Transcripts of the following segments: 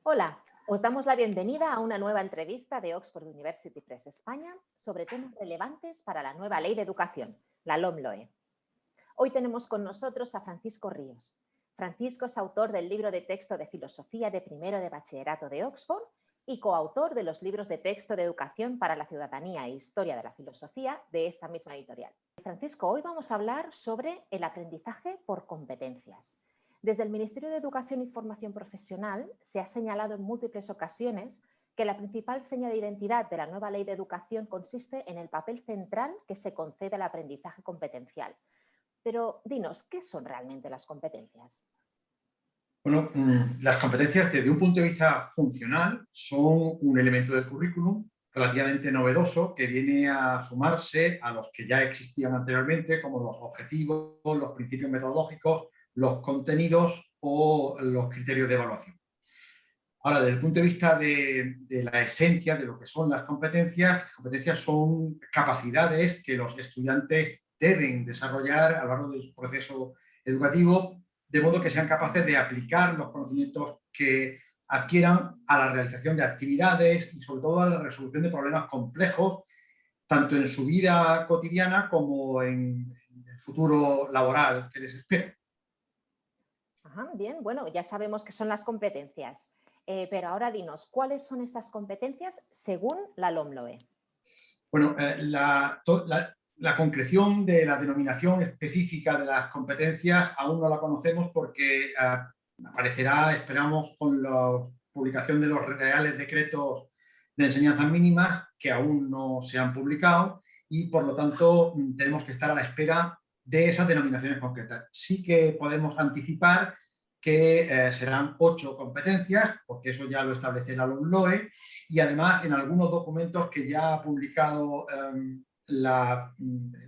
Hola, os damos la bienvenida a una nueva entrevista de Oxford University Press España sobre temas relevantes para la nueva Ley de Educación, la LOMLOE. Hoy tenemos con nosotros a Francisco Ríos. Francisco es autor del libro de texto de Filosofía de Primero de Bachillerato de Oxford y coautor de los libros de texto de Educación para la Ciudadanía e Historia de la Filosofía de esta misma editorial. Francisco, hoy vamos a hablar sobre el aprendizaje por competencias. Desde el Ministerio de Educación y Formación Profesional se ha señalado en múltiples ocasiones que la principal seña de identidad de la nueva Ley de Educación consiste en el papel central que se concede al aprendizaje competencial. Pero dinos, ¿qué son realmente las competencias? Bueno, las competencias desde un punto de vista funcional son un elemento del currículum relativamente novedoso que viene a sumarse a los que ya existían anteriormente, como los objetivos, los principios metodológicos, los contenidos o los criterios de evaluación. Ahora, desde el punto de vista de la esencia de lo que son las competencias son capacidades que los estudiantes deben desarrollar a lo largo de su proceso educativo, de modo que sean capaces de aplicar los conocimientos que adquieran a la realización de actividades y sobre todo a la resolución de problemas complejos, tanto en su vida cotidiana como en el futuro laboral que les espera. Ajá, bien, bueno, ya sabemos qué son las competencias, pero ahora dinos, ¿cuáles son estas competencias según la LOMLOE? Bueno, la concreción de la denominación específica de las competencias aún no la conocemos porque aparecerá, esperamos, con la publicación de los reales decretos de enseñanzas mínimas que aún no se han publicado y, por lo tanto, tenemos que estar a la espera de esas denominaciones concretas. Sí que podemos anticipar que serán 8 competencias, porque eso ya lo establece la LOMLOE, y además en algunos documentos que ya ha publicado el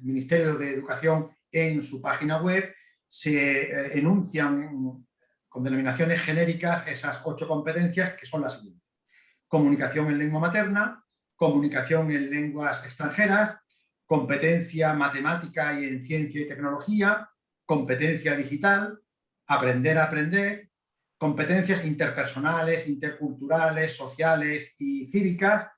Ministerio de Educación en su página web, se enuncian con denominaciones genéricas esas 8 competencias que son las siguientes: comunicación en lengua materna, comunicación en lenguas extranjeras, competencia matemática y en ciencia y tecnología, competencia digital, aprender a aprender, competencias interpersonales, interculturales, sociales y cívicas,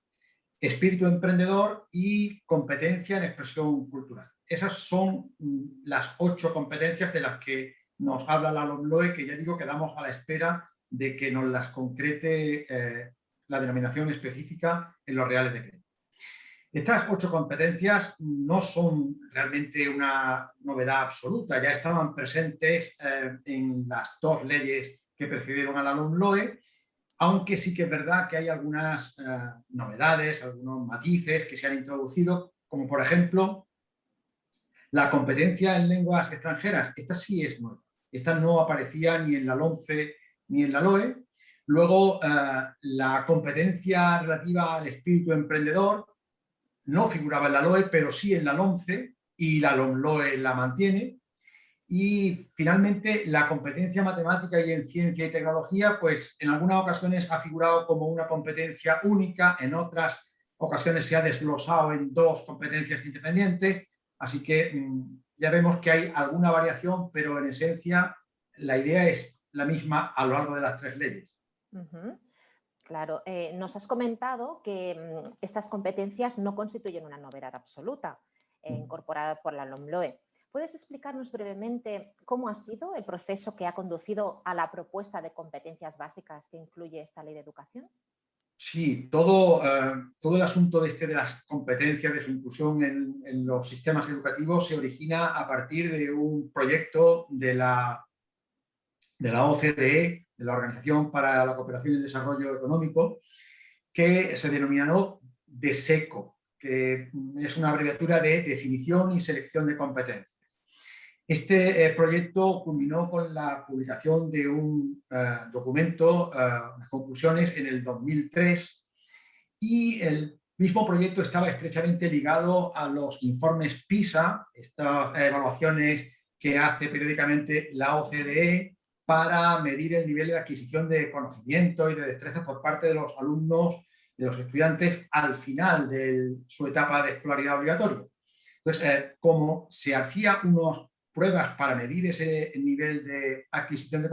espíritu emprendedor y competencia en expresión cultural. Esas son las 8 competencias de las que nos habla la LOMLOE, que ya digo, quedamos a la espera de que nos las concrete la denominación específica en los reales decretos. Estas 8 competencias no son realmente una novedad absoluta, ya estaban presentes en las 2 leyes que precedieron a la LOMLOE, aunque sí que es verdad que hay algunas novedades, algunos matices que se han introducido, como por ejemplo la competencia en lenguas extranjeras. Esta sí es nueva, esta no aparecía ni en la LOMCE ni en la LOE. Luego, la competencia relativa al espíritu emprendedor no figuraba en la LOE, pero sí en la LOMCE, y la LOMLOE la mantiene. Y finalmente, la competencia matemática y en ciencia y tecnología, pues en algunas ocasiones ha figurado como una competencia única, en otras ocasiones se ha desglosado en 2 competencias independientes, así que ya vemos que hay alguna variación, pero en esencia la idea es la misma a lo largo de las 3 leyes. Claro, nos has comentado que estas competencias no constituyen una novedad absoluta incorporada por la LOMLOE. ¿Puedes explicarnos brevemente cómo ha sido el proceso que ha conducido a la propuesta de competencias básicas que incluye esta ley de educación? Sí, todo el asunto de las competencias, de su inclusión en los sistemas educativos, se origina a partir de un proyecto de la OCDE, de la Organización para la Cooperación y el Desarrollo Económico, que se denominó DESECO, que es una abreviatura de Definición y Selección de Competencias. Este proyecto culminó con la publicación de un documento, unas conclusiones, en el 2003, y el mismo proyecto estaba estrechamente ligado a los informes PISA, estas evaluaciones que hace periódicamente la OCDE para medir el nivel de adquisición de conocimiento y de destreza por parte de los alumnos, de los estudiantes, al final de su etapa de escolaridad obligatoria. Entonces, como se hacía unas pruebas para medir ese nivel de adquisición de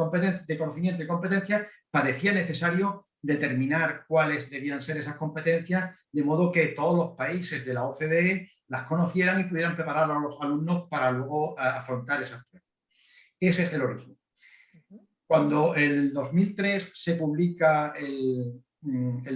conocimiento y competencia, parecía necesario determinar cuáles debían ser esas competencias, de modo que todos los países de la OCDE las conocieran y pudieran preparar a los alumnos para luego afrontar esas pruebas. Ese es el origen. Cuando en el 2003 se publica el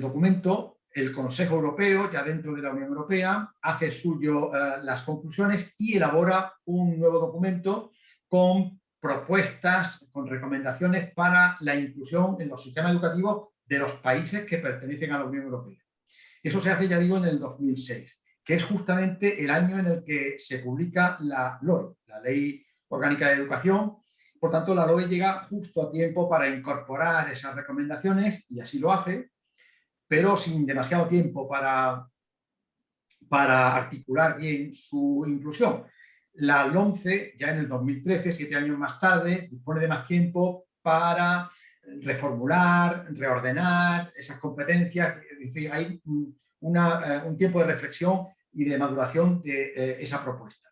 documento, el Consejo Europeo, ya dentro de la Unión Europea, hace suyo las conclusiones y elabora un nuevo documento con propuestas, con recomendaciones para la inclusión en los sistemas educativos de los países que pertenecen a la Unión Europea. Eso se hace, ya digo, en el 2006, que es justamente el año en el que se publica la LOE, la Ley Orgánica de Educación. Por tanto, la LOE llega justo a tiempo para incorporar esas recomendaciones, y así lo hace, pero sin demasiado tiempo para articular bien su inclusión. La LOMCE, ya en el 2013, 7 años más tarde, dispone de más tiempo para reformular, reordenar esas competencias. Es decir, hay un tiempo de reflexión y de maduración de esa propuesta.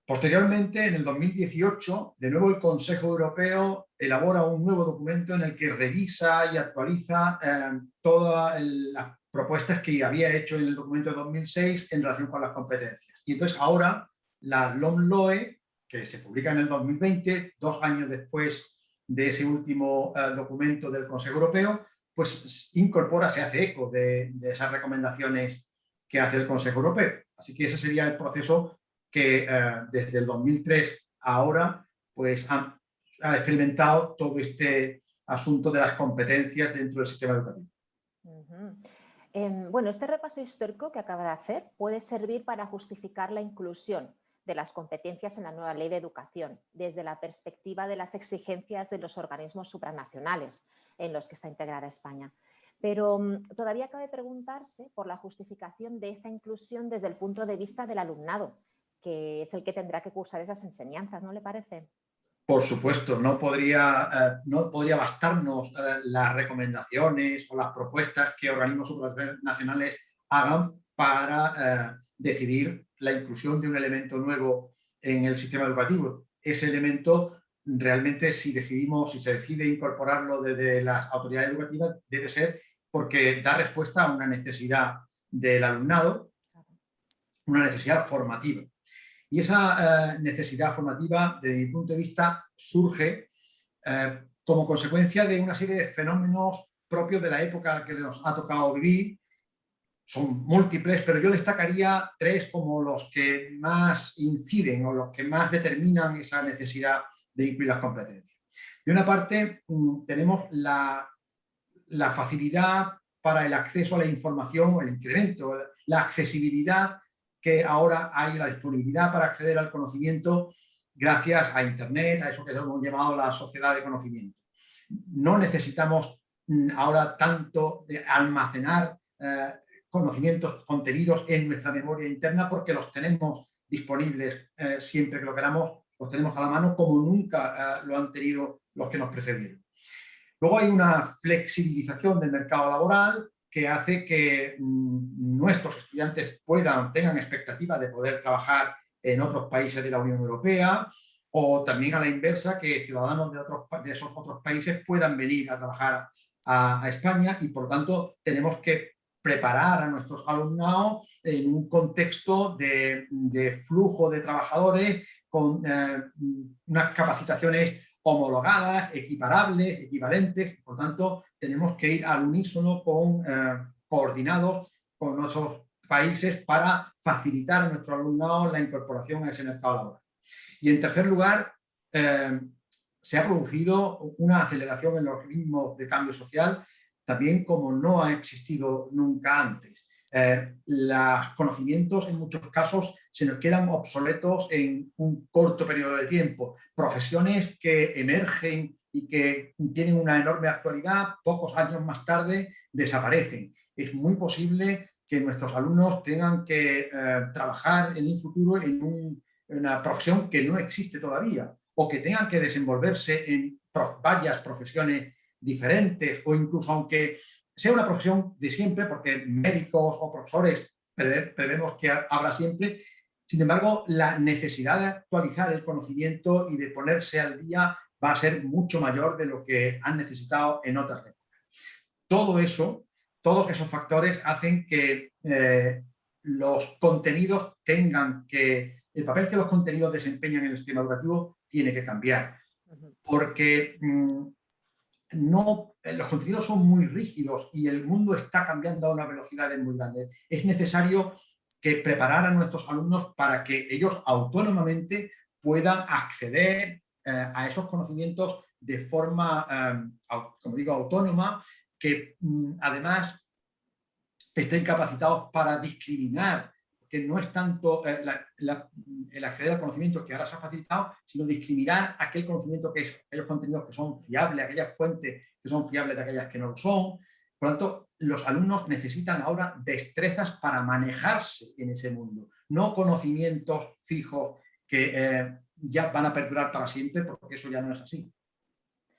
Posteriormente, en el 2018, de nuevo el Consejo Europeo elabora un nuevo documento en el que revisa y actualiza todas las propuestas que había hecho en el documento de 2006 en relación con las competencias. Y entonces ahora la LOMLOE, que se publica en el 2020, 2 años después de ese último documento del Consejo Europeo, pues incorpora, se hace eco de esas recomendaciones que hace el Consejo Europeo. Así que ese sería el proceso que desde el 2003 a ahora pues ha experimentado todo este asunto de las competencias dentro del sistema educativo. Bueno, este repaso histórico que acaba de hacer puede servir para justificar la inclusión de las competencias en la nueva Ley de Educación desde la perspectiva de las exigencias de los organismos supranacionales en los que está integrada España. Pero todavía cabe preguntarse por la justificación de esa inclusión desde el punto de vista del alumnado, que es el que tendrá que cursar esas enseñanzas, ¿no le parece? Por supuesto, no podría bastarnos las recomendaciones o las propuestas que organismos supranacionales hagan para decidir la inclusión de un elemento nuevo en el sistema educativo. Ese elemento realmente, si se decide incorporarlo desde las autoridades educativas, debe ser porque da respuesta a una necesidad del alumnado, una necesidad formativa. Y esa necesidad formativa, desde mi punto de vista, surge como consecuencia de una serie de fenómenos propios de la época que nos ha tocado vivir. Son múltiples, pero yo destacaría 3 como los que más inciden o los que más determinan esa necesidad de incluir las competencias. De una parte, tenemos la facilidad para el acceso a la información, el incremento, la accesibilidad que ahora hay, la disponibilidad para acceder al conocimiento gracias a Internet, a eso que hemos llamado la sociedad de conocimiento. No necesitamos ahora tanto de almacenar conocimientos, contenidos en nuestra memoria interna porque los tenemos disponibles siempre que lo queramos, los tenemos a la mano como nunca lo han tenido los que nos precedieron. Luego hay una flexibilización del mercado laboral que hace que nuestros estudiantes tengan expectativa de poder trabajar en otros países de la Unión Europea, o también a la inversa, que ciudadanos de esos otros países puedan venir a trabajar a España, y por lo tanto tenemos que preparar a nuestros alumnados en un contexto de flujo de trabajadores con unas capacitaciones homologadas, equiparables, equivalentes. Por tanto, tenemos que ir al unísono coordinados con nuestros países para facilitar a nuestro alumnado la incorporación a ese mercado laboral. Y en tercer lugar, se ha producido una aceleración en los ritmos de cambio social, también como no ha existido nunca antes. Los conocimientos en muchos casos se nos quedan obsoletos en un corto periodo de tiempo. Profesiones que emergen y que tienen una enorme actualidad, pocos años más tarde desaparecen. Es muy posible que nuestros alumnos tengan que trabajar en un futuro en una profesión que no existe todavía, o que tengan que desenvolverse en varias profesiones diferentes, o incluso aunque sea una profesión de siempre, porque médicos o profesores prevemos que habrá siempre. Sin embargo, la necesidad de actualizar el conocimiento y de ponerse al día va a ser mucho mayor de lo que han necesitado en otras épocas. todo eso, todos esos factores hacen que los contenidos tengan que, el papel que los contenidos desempeñan en el sistema educativo tiene que cambiar. Porque los contenidos son muy rígidos y el mundo está cambiando a una velocidad muy grande. Es necesario que preparar a nuestros alumnos para que ellos autónomamente puedan acceder a esos conocimientos de forma, como digo, autónoma, que además estén capacitados para discriminar, que no es tanto el acceder al conocimiento que ahora se ha facilitado, sino discriminar aquel conocimiento que es aquellos contenidos que son fiables, aquellas fuentes que son fiables de aquellas que no lo son. Por lo tanto, los alumnos necesitan ahora destrezas para manejarse en ese mundo, no conocimientos fijos que ya van a perdurar para siempre, porque eso ya no es así.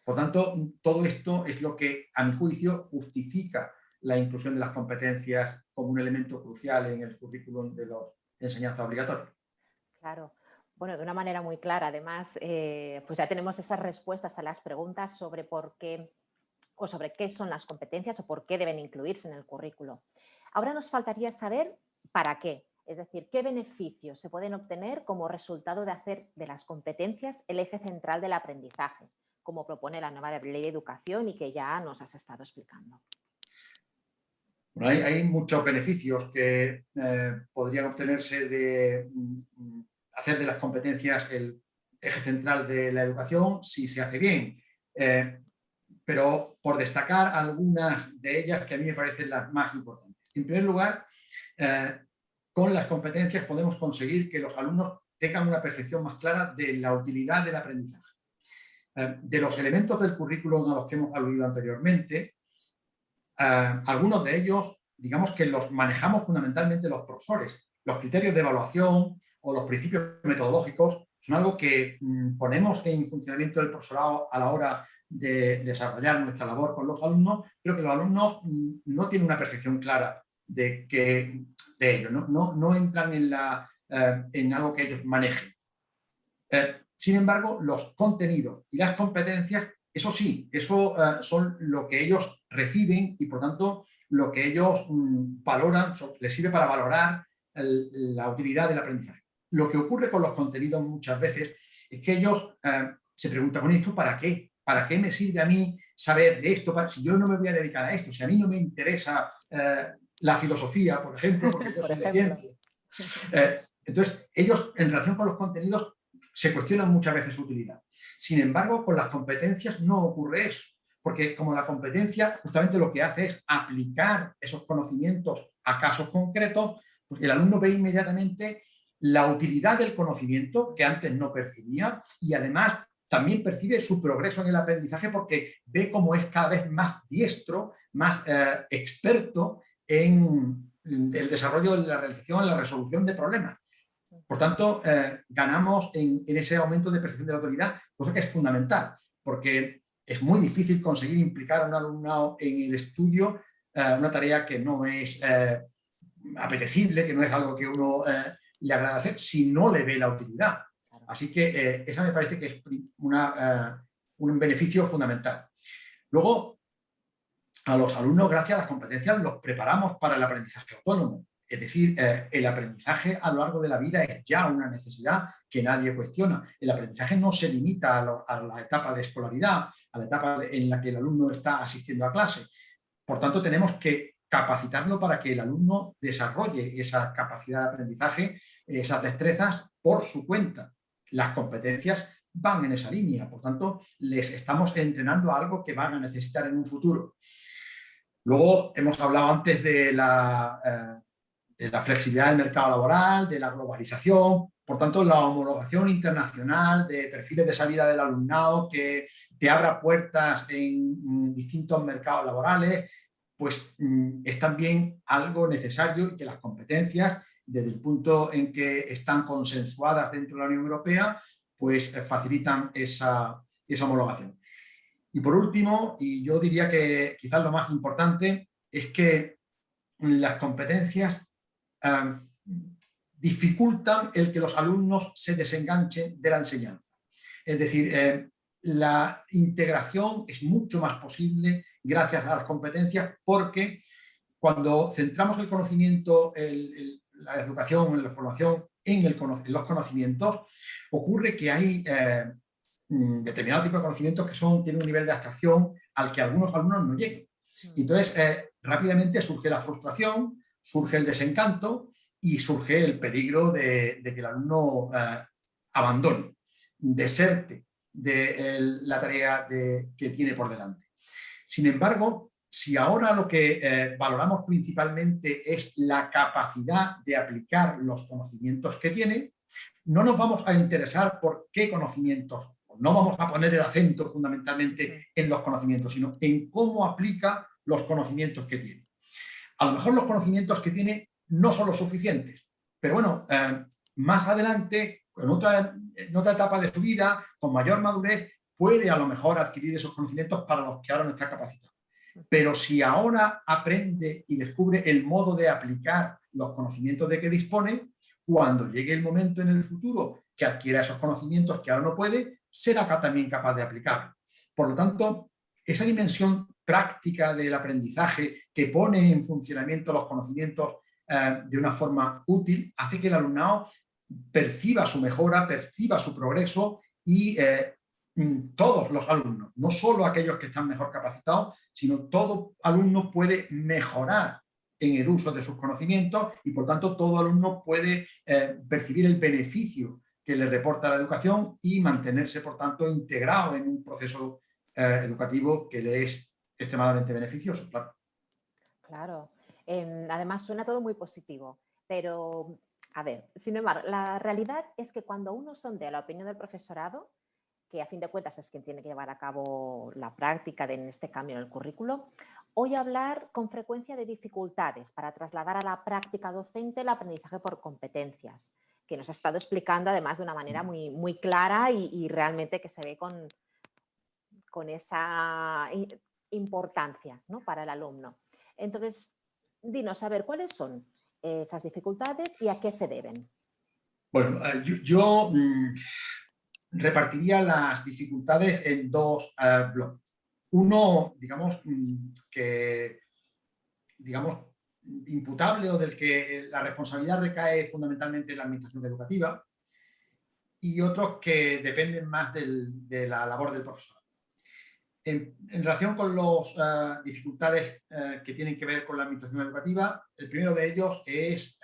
Por tanto, todo esto es lo que, a mi juicio, justifica la inclusión de las competencias como un elemento crucial en el currículum de enseñanza obligatoria. Claro. Bueno, de una manera muy clara. Además, pues ya tenemos esas respuestas a las preguntas sobre por qué o sobre qué son las competencias o por qué deben incluirse en el currículo. Ahora nos faltaría saber para qué, es decir, qué beneficios se pueden obtener como resultado de hacer de las competencias el eje central del aprendizaje, como propone la nueva Ley de Educación y que ya nos has estado explicando. Bueno, hay muchos beneficios que podrían obtenerse de hacer de las competencias el eje central de la educación si se hace bien. Pero por destacar algunas de ellas que a mí me parecen las más importantes. En primer lugar, con las competencias podemos conseguir que los alumnos tengan una percepción más clara de la utilidad del aprendizaje. De los elementos del currículum a los que hemos aludido anteriormente, algunos de ellos, digamos que los manejamos fundamentalmente los profesores. Los criterios de evaluación o los principios metodológicos son algo que ponemos en funcionamiento del profesorado a la hora de desarrollar nuestra labor con los alumnos, pero que los alumnos no tienen una percepción clara de ello, no entran en algo que ellos manejen. Sin embargo, los contenidos y las competencias, eso sí, eso son lo que ellos reciben y por tanto lo que ellos valoran, les sirve para valorar la utilidad del aprendizaje. Lo que ocurre con los contenidos muchas veces es que ellos se preguntan, bueno, ¿esto para qué? ¿Para qué me sirve a mí saber de esto? Si yo no me voy a dedicar a esto, si a mí no me interesa la filosofía, por ejemplo, porque yo soy de ciencia. Entonces, ellos en relación con los contenidos se cuestionan muchas veces su utilidad. Sin embargo, con las competencias no ocurre eso, porque como la competencia justamente lo que hace es aplicar esos conocimientos a casos concretos, pues el alumno ve inmediatamente la utilidad del conocimiento que antes no percibía y además también percibe su progreso en el aprendizaje porque ve cómo es cada vez más diestro, más experto en el desarrollo de la realización, en la resolución de problemas. Por tanto, ganamos en ese aumento de percepción de la autoridad, cosa que es fundamental, porque es muy difícil conseguir implicar a un alumnado en el estudio una tarea que no es apetecible, que no es algo que uno le agrada hacer, si no le ve la utilidad. Así que esa me parece que es un beneficio fundamental. Luego, a los alumnos, gracias a las competencias, los preparamos para el aprendizaje autónomo. Es decir, el aprendizaje a lo largo de la vida es ya una necesidad que nadie cuestiona. El aprendizaje no se limita a la etapa de escolaridad, a la etapa en la que el alumno está asistiendo a clase. Por tanto, tenemos que capacitarlo para que el alumno desarrolle esa capacidad de aprendizaje, esas destrezas por su cuenta. Las competencias van en esa línea, por tanto, les estamos entrenando a algo que van a necesitar en un futuro. Luego, hemos hablado antes de la flexibilidad del mercado laboral, de la globalización, por tanto, la homologación internacional de perfiles de salida del alumnado que te abra puertas en distintos mercados laborales, pues es también algo necesario y que las competencias, desde el punto en que están consensuadas dentro de la Unión Europea, pues facilitan esa homologación. Y por último, y yo diría que quizás lo más importante, es que las competencias dificultan el que los alumnos se desenganchen de la enseñanza. Es decir, la integración es mucho más posible gracias a las competencias, porque cuando centramos el conocimiento, la educación, la formación en los conocimientos, ocurre que hay determinado tipo de conocimientos que tienen un nivel de abstracción al que algunos alumnos no llegan. Entonces, rápidamente surge la frustración, surge el desencanto y surge el peligro de que el alumno abandone, deserte de la tarea que tiene por delante. Sin embargo, si ahora lo que valoramos principalmente es la capacidad de aplicar los conocimientos que tiene, no nos vamos a interesar por qué conocimientos, no vamos a poner el acento fundamentalmente en los conocimientos, sino en cómo aplica los conocimientos que tiene. A lo mejor los conocimientos que tiene no son los suficientes, pero bueno, más adelante, en otra etapa de su vida, con mayor madurez, puede a lo mejor adquirir esos conocimientos para los que ahora no está capacitado. Pero si ahora aprende y descubre el modo de aplicar los conocimientos de que dispone, cuando llegue el momento en el futuro que adquiera esos conocimientos que ahora no puede, será también capaz de aplicarlos. Por lo tanto, esa dimensión práctica del aprendizaje que pone en funcionamiento los conocimientos de una forma útil hace que el alumnado perciba su mejora, perciba su progreso y todos los alumnos, no solo aquellos que están mejor capacitados, sino todo alumno puede mejorar en el uso de sus conocimientos y, por tanto, todo alumno puede percibir el beneficio que le reporta la educación y mantenerse, por tanto, integrado en un proceso educativo que le es extremadamente beneficioso, claro. Claro. Además, suena todo muy positivo, pero, a ver, sin embargo, la realidad es que cuando uno sondea la opinión del profesorado, que a fin de cuentas es quien tiene que llevar a cabo la práctica en este cambio en el currículo, oye hablar con frecuencia de dificultades para trasladar a la práctica docente el aprendizaje por competencias, que nos ha estado explicando además de una manera muy, muy clara y realmente que se ve con esa importancia, ¿no?, para el alumno. Entonces, dinos, a ver, ¿cuáles son esas dificultades y a qué se deben? Bueno, yo repartiría las dificultades en dos bloques. Uno, digamos, imputable o del que la responsabilidad recae fundamentalmente en la administración educativa, y otros que dependen más de la labor del profesor. En relación con las dificultades que tienen que ver con la administración educativa, el primero de ellos es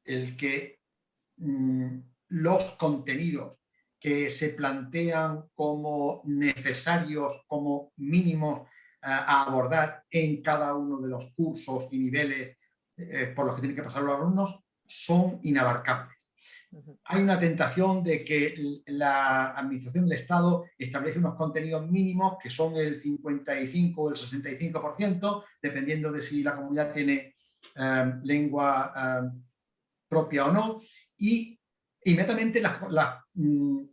el que los contenidos que se plantean como necesarios, como mínimos a abordar en cada uno de los cursos y niveles por los que tienen que pasar los alumnos, son inabarcables. Hay una tentación de que la administración del Estado establece unos contenidos mínimos que son el 55 o el 65%, dependiendo de si la comunidad tiene lengua propia o no, y inmediatamente las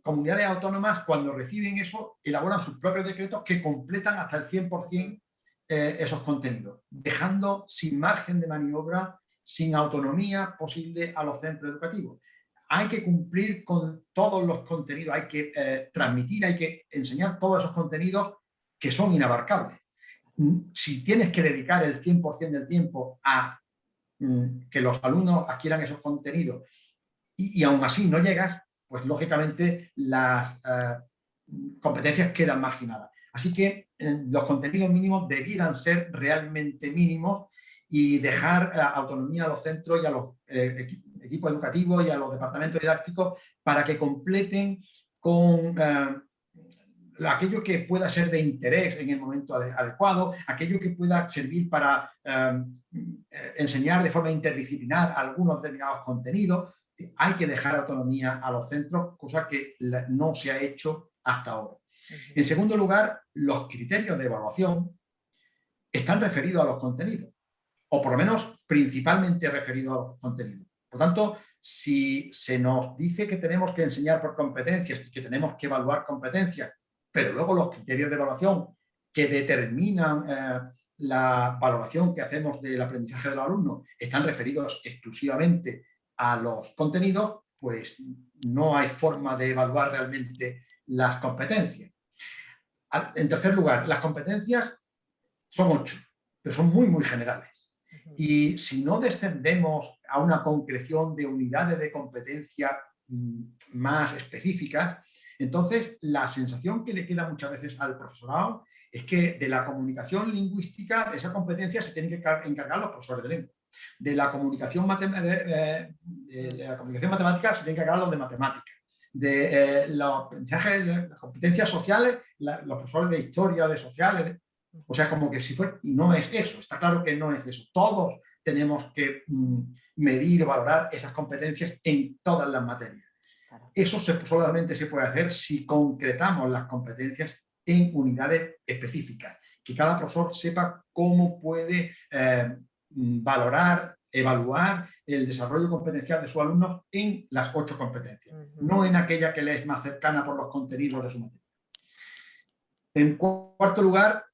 comunidades autónomas, cuando reciben eso, elaboran sus propios decretos que completan hasta el 100% esos contenidos, dejando sin margen de maniobra, sin autonomía posible a los centros educativos. Hay que cumplir con todos los contenidos, hay que transmitir, hay que enseñar todos esos contenidos que son inabarcables. Si tienes que dedicar el 100% del tiempo a que los alumnos adquieran esos contenidos y aún así no llegas, pues lógicamente las competencias quedan marginadas. Así que los contenidos mínimos debieran ser realmente mínimos y dejar autonomía a los centros y a los equipos educativos y a los departamentos didácticos para que completen con aquello que pueda ser de interés en el momento adecuado, aquello que pueda servir para enseñar de forma interdisciplinar algunos determinados contenidos. Hay que dejar autonomía a los centros, cosa que no se ha hecho hasta ahora. En segundo lugar, los criterios de evaluación están referidos a los contenidos, o por lo menos principalmente referidos a los contenidos. Por tanto, si se nos dice que tenemos que enseñar por competencias y que tenemos que evaluar competencias, pero luego los criterios de evaluación que determinan la valoración que hacemos del aprendizaje del alumno están referidos exclusivamente a los contenidos, pues no hay forma de evaluar realmente las competencias. En tercer lugar, las competencias son 8, pero son muy, muy generales. Ujú. Y si no descendemos a una concreción de unidades de competencia más específicas, entonces la sensación que le queda muchas veces al profesorado es que de la comunicación lingüística, de esa competencia, se tienen que encargar los profesores de lengua. De la comunicación, matemática se tienen que encargar los de matemáticas. De los aprendizajes, las competencias sociales, los profesores de historia, de sociales. O sea, como que si fuera, y no es eso, está claro que no es eso. Todos tenemos que medir, valorar esas competencias en todas las materias. Claro. Eso solamente se puede hacer si concretamos las competencias en unidades específicas, que cada profesor sepa cómo puede valorar, evaluar el desarrollo competencial de sus alumnos en las 8 competencias, no en aquella que le es más cercana por los contenidos de su materia. En cuarto lugar,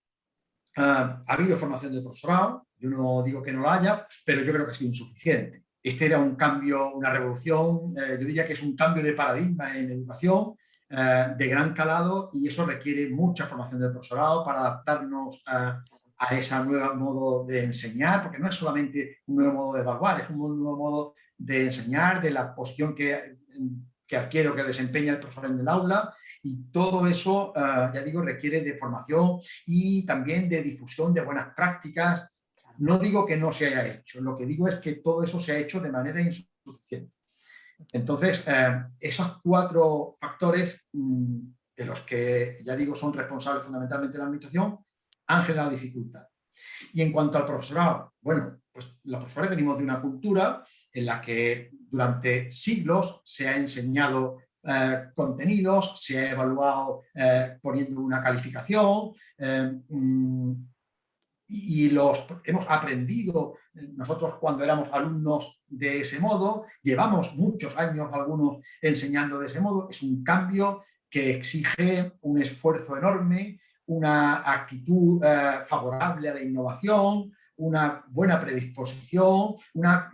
ha habido formación del profesorado. Yo no digo que no lo haya, pero yo creo que ha sido insuficiente. Este era un cambio, una revolución, yo diría que es un cambio de paradigma en educación de gran calado, y eso requiere mucha formación del profesorado para adaptarnos a ese nuevo modo de enseñar, porque no es solamente un nuevo modo de evaluar, es un nuevo modo de enseñar, de la posición que adquiere o que desempeña el profesor en el aula. Y todo eso, ya digo, requiere de formación y también de difusión de buenas prácticas. No digo que no se haya hecho, lo que digo es que todo eso se ha hecho de manera insuficiente. Entonces, esos 4 factores, de los que, ya digo, son responsables fundamentalmente de la administración, han generado dificultad. Y en cuanto al profesorado, bueno, pues los profesores venimos de una cultura en la que durante siglos se ha enseñado contenidos, se ha evaluado poniendo una calificación, y hemos aprendido nosotros cuando éramos alumnos de ese modo, llevamos muchos años algunos enseñando de ese modo. Es un cambio que exige un esfuerzo enorme, una actitud favorable a la innovación, una buena predisposición, una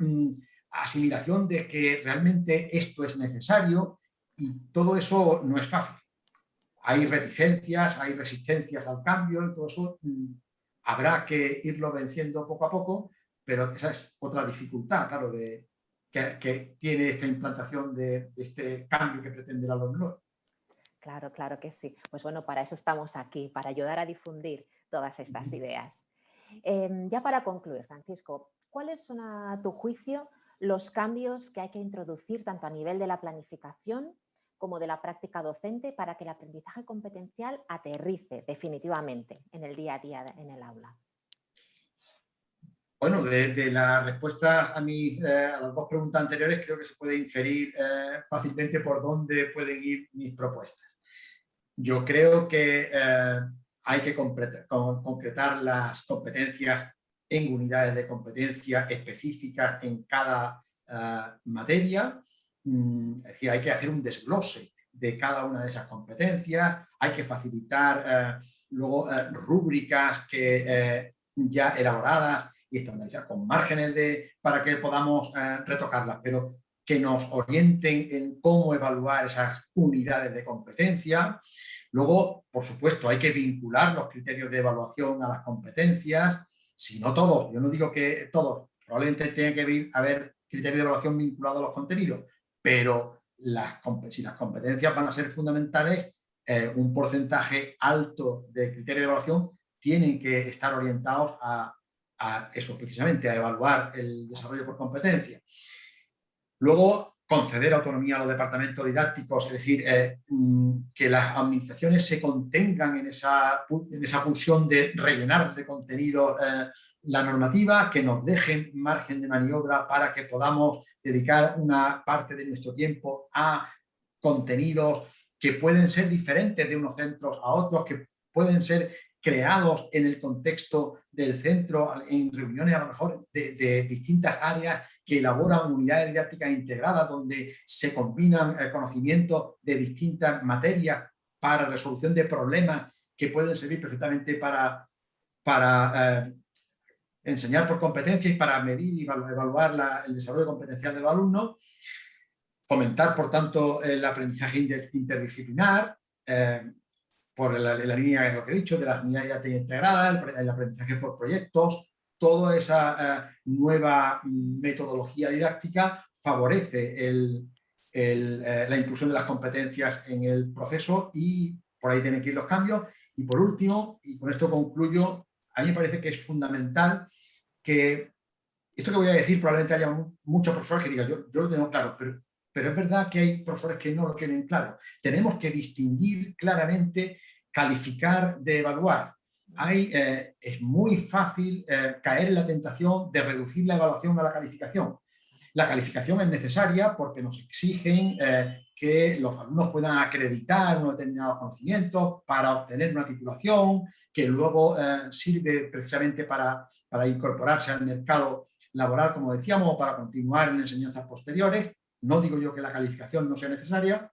asimilación de que realmente esto es necesario, y todo eso no es fácil. Hay reticencias, hay resistencias al cambio, y todo eso habrá que irlo venciendo poco a poco, pero esa es otra dificultad, claro, que tiene esta implantación de este cambio que pretende la LOMLOE. Claro, claro que sí. Pues bueno, para eso estamos aquí, para ayudar a difundir todas estas ideas. Ya para concluir, Francisco, ¿cuáles son a tu juicio los cambios que hay que introducir tanto a nivel de la planificación como de la práctica docente para que el aprendizaje competencial aterrice definitivamente en el día a día en el aula? Bueno, de la respuesta a las 2 preguntas anteriores, creo que se puede inferir fácilmente por dónde pueden ir mis propuestas. Yo creo que hay que concretar las competencias en unidades de competencia específicas en cada materia. Es decir, hay que hacer un desglose de cada una de esas competencias, hay que facilitar luego rúbricas ya elaboradas y estandarizadas con márgenes para que podamos retocarlas, pero que nos orienten en cómo evaluar esas unidades de competencia. Luego, por supuesto, hay que vincular los criterios de evaluación a las competencias, si no todos, yo no digo que todos, probablemente tenga que haber criterios de evaluación vinculados a los contenidos, pero si las competencias van a ser fundamentales, un porcentaje alto de criterios de evaluación tienen que estar orientados a eso precisamente, a evaluar el desarrollo por competencia. Luego, conceder autonomía a los departamentos didácticos, es decir, que las administraciones se contengan en esa pulsión de rellenar de contenido la normativa, que nos dejen margen de maniobra para que podamos dedicar una parte de nuestro tiempo a contenidos que pueden ser diferentes de unos centros a otros, que pueden ser creados en el contexto del centro, en reuniones a lo mejor de distintas áreas que elaboran unidades didácticas integradas donde se combinan conocimientos de distintas materias para resolución de problemas que pueden servir perfectamente para enseñar por competencia y para medir y evaluar el desarrollo competencial de los alumnos. Fomentar, por tanto, el aprendizaje interdisciplinar, la línea de lo que he dicho, de las unidades integradas, el aprendizaje por proyectos, toda esa nueva metodología didáctica favorece la inclusión de las competencias en el proceso y por ahí tienen que ir los cambios. Y por último, y con esto concluyo, a mí me parece que es fundamental que esto que voy a decir probablemente haya muchos profesores que digan, yo lo tengo claro, pero es verdad que hay profesores que no lo tienen claro. Tenemos que distinguir claramente, calificar de evaluar. Es muy fácil caer en la tentación de reducir la evaluación a la calificación. La calificación es necesaria porque nos exigen que los alumnos puedan acreditar unos determinados conocimientos para obtener una titulación que luego sirve precisamente para incorporarse al mercado laboral, como decíamos, o para continuar en enseñanzas posteriores. No digo yo que la calificación no sea necesaria,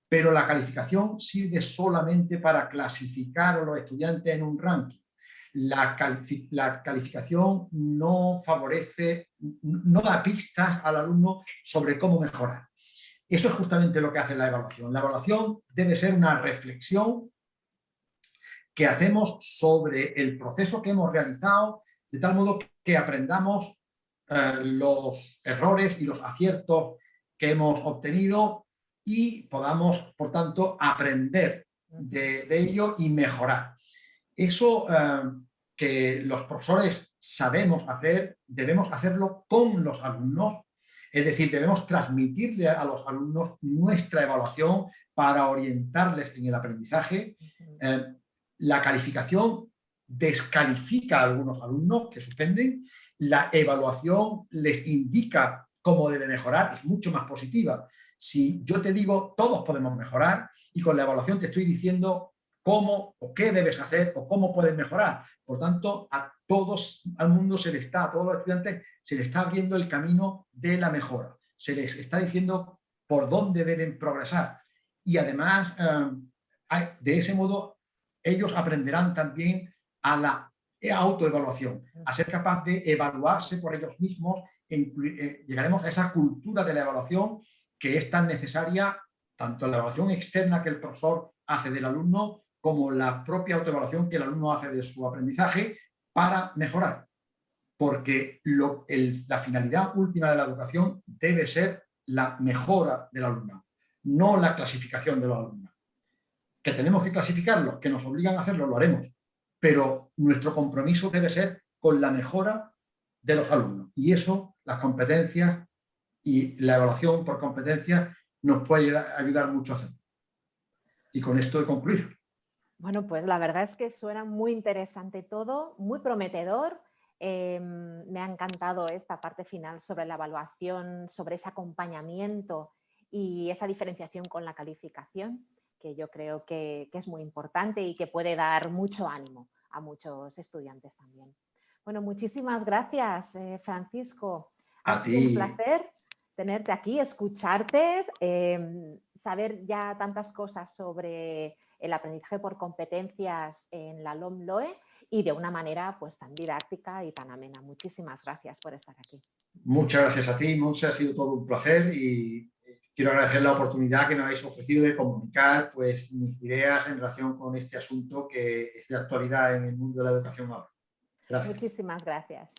pero la calificación sirve solamente para clasificar a los estudiantes en un ranking. La calificación no favorece, no da pistas al alumno sobre cómo mejorar. Eso es justamente lo que hace la evaluación. La evaluación debe ser una reflexión que hacemos sobre el proceso que hemos realizado, de tal modo que aprendamos los errores y los aciertos que hemos obtenido y podamos, por tanto, aprender de ello y mejorar. Eso que los profesores sabemos hacer, debemos hacerlo con los alumnos, es decir, debemos transmitirle a los alumnos nuestra evaluación para orientarles en el aprendizaje. La calificación descalifica a algunos alumnos que suspenden, la evaluación les indica cómo debe mejorar, es mucho más positiva. Si yo te digo, todos podemos mejorar, y con la evaluación te estoy diciendo cómo o qué debes hacer o cómo puedes mejorar. Por tanto, a todos, al mundo a todos los estudiantes se les está abriendo el camino de la mejora. Se les está diciendo por dónde deben progresar. Y además, de ese modo, ellos aprenderán también a la autoevaluación, a ser capaz de evaluarse por ellos mismos. Llegaremos a esa cultura de la evaluación que es tan necesaria, tanto la evaluación externa que el profesor hace del alumno como la propia autoevaluación que el alumno hace de su aprendizaje para mejorar. Porque la finalidad última de la educación debe ser la mejora del alumno, no la clasificación de los alumnos. Que tenemos que clasificarlos, que nos obligan a hacerlo, lo haremos. Pero nuestro compromiso debe ser con la mejora de los alumnos. Y eso, las competencias y la evaluación por competencias nos puede ayudar mucho a hacer. Y con esto he concluido. Bueno, pues la verdad es que suena muy interesante todo, muy prometedor. Me ha encantado esta parte final sobre la evaluación, sobre ese acompañamiento y esa diferenciación con la calificación, que yo creo que es muy importante y que puede dar mucho ánimo a muchos estudiantes también. Bueno, muchísimas gracias, Francisco. Ha sido un placer tenerte aquí, escucharte, saber ya tantas cosas sobre el aprendizaje por competencias en la LOMLOE y de una manera pues tan didáctica y tan amena. Muchísimas gracias por estar aquí. Muchas gracias a ti, Montse, ha sido todo un placer y quiero agradecer la oportunidad que me habéis ofrecido de comunicar pues, mis ideas en relación con este asunto que es de actualidad en el mundo de la educación ahora. Gracias. Muchísimas gracias.